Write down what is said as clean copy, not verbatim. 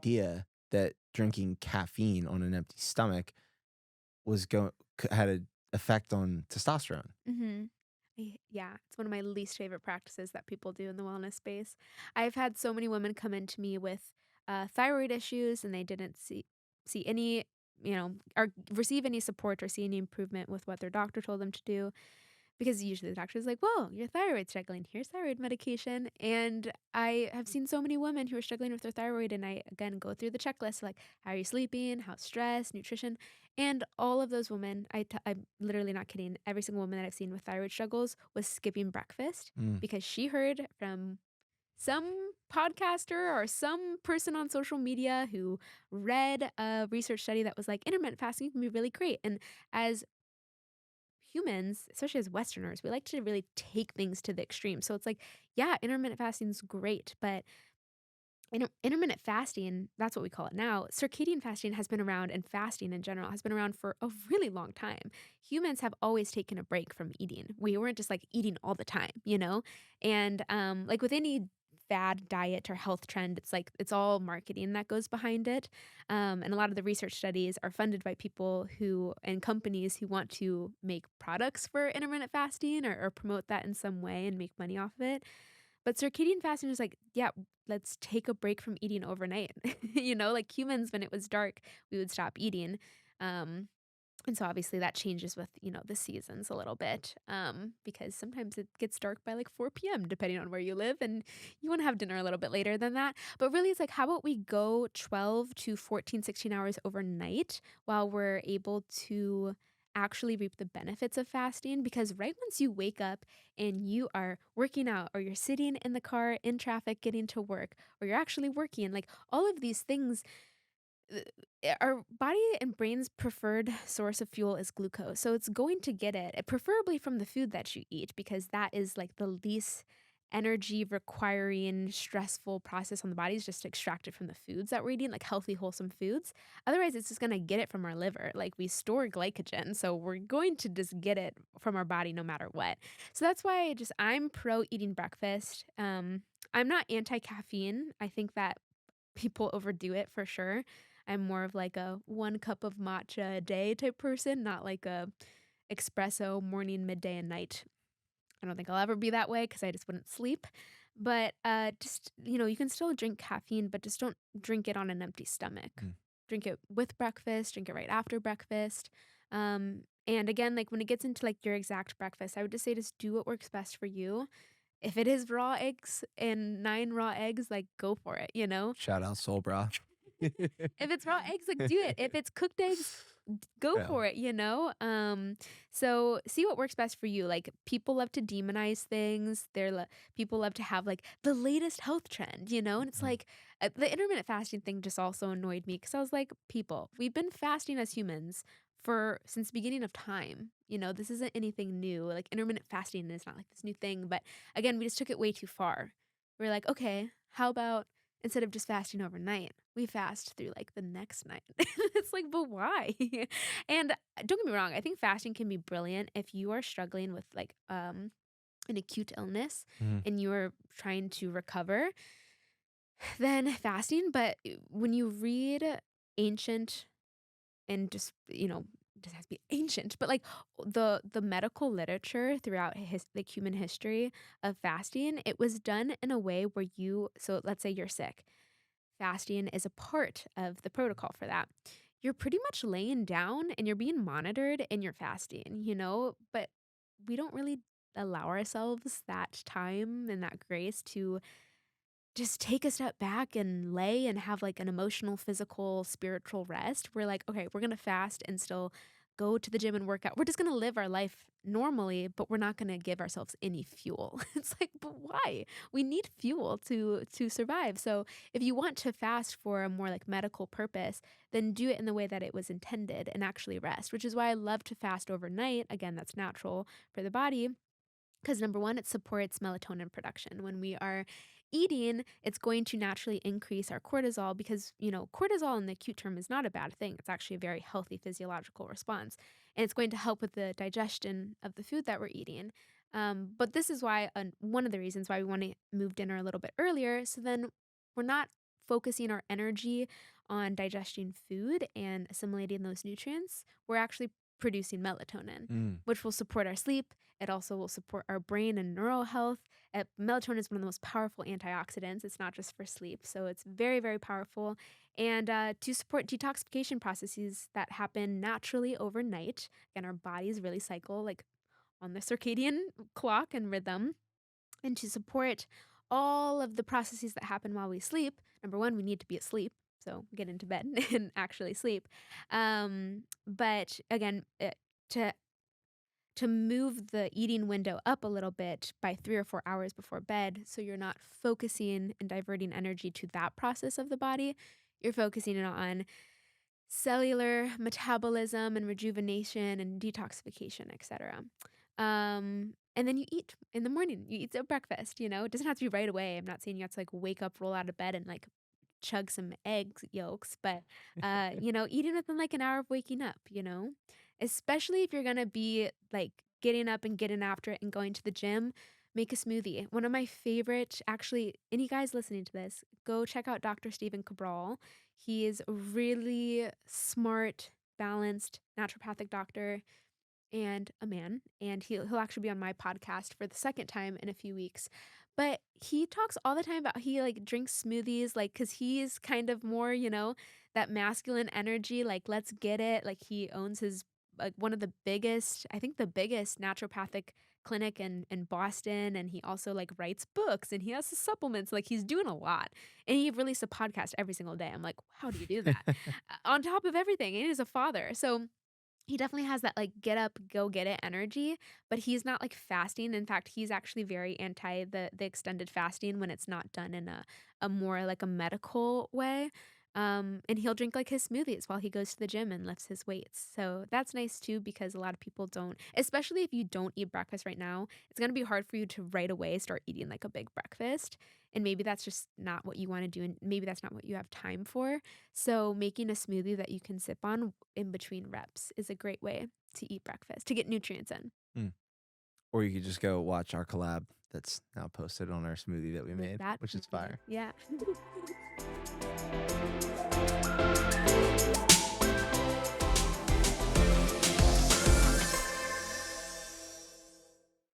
idea that drinking caffeine on an empty stomach had an effect on testosterone. Mm-hmm. Yeah, it's one of my least favorite practices that people do in the wellness space. I've had so many women come into me with thyroid issues, and they didn't see any, or receive any support or see any improvement with what their doctor told them to do. Because usually the doctor's like, "Whoa, your thyroid's struggling. Here's thyroid medication." And I have seen so many women who are struggling with their thyroid, and I again go through the checklist like, how are you sleeping, how's stress, nutrition, and all of those women, I'm literally not kidding. Every single woman that I've seen with thyroid struggles was skipping breakfast Mm. because she heard from some podcaster or some person on social media who read a research study that was like intermittent fasting can be really great. And as humans, especially as Westerners, we like to really take things to the extreme. So it's like, yeah, intermittent fasting is great, but intermittent fasting, that's what we call it now. Circadian fasting has been around, and fasting in general has been around for a really long time. Humans have always taken a break from eating. We weren't just like eating all the time, you know? And like with any fad diet or health trend, it's like it's all marketing that goes behind it. And a lot of the research studies are funded by people who and companies who want to make products for intermittent fasting or promote that in some way and make money off of it. But circadian fasting is like, yeah, let's take a break from eating overnight. Like humans, when it was dark, we would stop eating. Um, and so obviously that changes with, the seasons a little bit, because sometimes it gets dark by like 4 p.m. depending on where you live, and you want to have dinner a little bit later than that. But really, it's like, how about we go 12 to 14, 16 hours overnight while we're able to actually reap the benefits of fasting? Because right once you wake up and you are working out, or you're sitting in the car in traffic getting to work, or you're actually working, like all of these things, uh, our body and brain's preferred source of fuel is glucose. So it's going to get it, preferably from the food that you eat, because that is like the least energy requiring stressful process on the body, is just to extract it from the foods that we're eating, like healthy, wholesome foods. Otherwise, it's just going to get it from our liver. Like we store glycogen. So we're going to just get it from our body no matter what. So that's why I'm pro eating breakfast. I'm not anti caffeine. I think that people overdo it for sure. I'm more of like a 1 cup of matcha a day type person, not like a espresso morning, midday, and night. I don't think I'll ever be that way because I just wouldn't sleep. But just, you can still drink caffeine, but just don't drink it on an empty stomach. Mm. Drink it with breakfast, drink it right after breakfast. And again, like when it gets into like your exact breakfast, I would just say just do what works best for you. If it is raw eggs and 9 raw eggs, like go for it, you know? Shout out Soul Bra. If it's raw eggs, like, do it. If it's cooked eggs, go Yeah. for it, you know? So see what works best for you. Like, people love to demonize things. People love to have, like, the latest health trend, you know? And it's Mm. like, the intermittent fasting thing just also annoyed me because I was like, "People, we've been fasting as humans for since the beginning of time." This isn't anything new. Like, intermittent fasting is not like this new thing, but again, we just took it way too far. We're like, "Okay, how about instead of just fasting overnight, we fast through, like, the next night." It's like, "But why?" And don't get me wrong, I think fasting can be brilliant if you are struggling with, like, an acute illness Mhm. and you're trying to recover, then fasting. But when you read ancient and just has to be ancient, but, like, the medical literature throughout like, human history of fasting, it was done in a way where so let's say you're sick. Fasting is a part of the protocol for that. You're pretty much laying down and you're being monitored and you're fasting, but we don't really allow ourselves that time and that grace to just take a step back and lay and have like an emotional, physical, spiritual rest. We're like, okay, we're going to fast and still go to the gym and work out. We're just going to live our life normally, but we're not going to give ourselves any fuel. It's like, but why? We need fuel to survive. So if you want to fast for a more like medical purpose, then do it in the way that it was intended and actually rest, which is why I love to fast overnight. Again, that's natural for the body. Because number one, it supports melatonin production. When we are eating, it's going to naturally increase our cortisol because, cortisol in the acute term is not a bad thing. It's actually a very healthy physiological response. And it's going to help with the digestion of the food that we're eating. But this is why, one of the reasons why we want to move dinner a little bit earlier. So then we're not focusing our energy on digesting food and assimilating those nutrients, we're actually producing melatonin, Mm. which will support our sleep. It also will support our brain and neural health. Melatonin is one of the most powerful antioxidants. It's not just for sleep. So it's very, very powerful. And to support detoxification processes that happen naturally overnight. Again, our bodies really cycle like on the circadian clock and rhythm. And to support all of the processes that happen while we sleep, number one, we need to be asleep. So get into bed and actually sleep. But again, to move the eating window up a little bit by 3 or 4 hours before bed, so you're not focusing and diverting energy to that process of the body. You're focusing it on cellular metabolism and rejuvenation and detoxification, etc. And then you eat in the morning. You eat a breakfast, It doesn't have to be right away. I'm not saying you have to like wake up, roll out of bed and like chug some egg yolks, but eating within like an hour of waking up. Especially if you're gonna be like getting up and getting after it and going to the gym, make a smoothie. One of my favorite, actually, any guys listening to this, go check out Dr. Stephen Cabral. He is a really smart, balanced naturopathic doctor and a man, and he'll actually be on my podcast for the second time in a few weeks. But he talks all the time about he like drinks smoothies, like because he's kind of more, that masculine energy, like let's get it. Like he owns his like one of the biggest, I think the biggest naturopathic clinic in Boston, and he also like writes books and he has the supplements. Like he's doing a lot, and he releases a podcast every single day. I'm like, how do you do that? On top of everything, and he's a father, so he definitely has that, like, get up, go get it energy, but he's not, like, fasting. In fact, he's actually very anti the extended fasting when it's not done in a more, like, a medical way, and he'll drink, like, his smoothies while he goes to the gym and lifts his weights. So that's nice too because a lot of people don't, especially if you don't eat breakfast right now, it's gonna be hard for you to right away start eating, like, a big breakfast, and maybe that's just not what you wanna do, and maybe that's not what you have time for. So making a smoothie that you can sip on in between reps is a great way to eat breakfast, to get nutrients in. Mm. Or you could just go watch our collab that's now posted on our smoothie that we With made, that which is smoothie. fire. Yeah.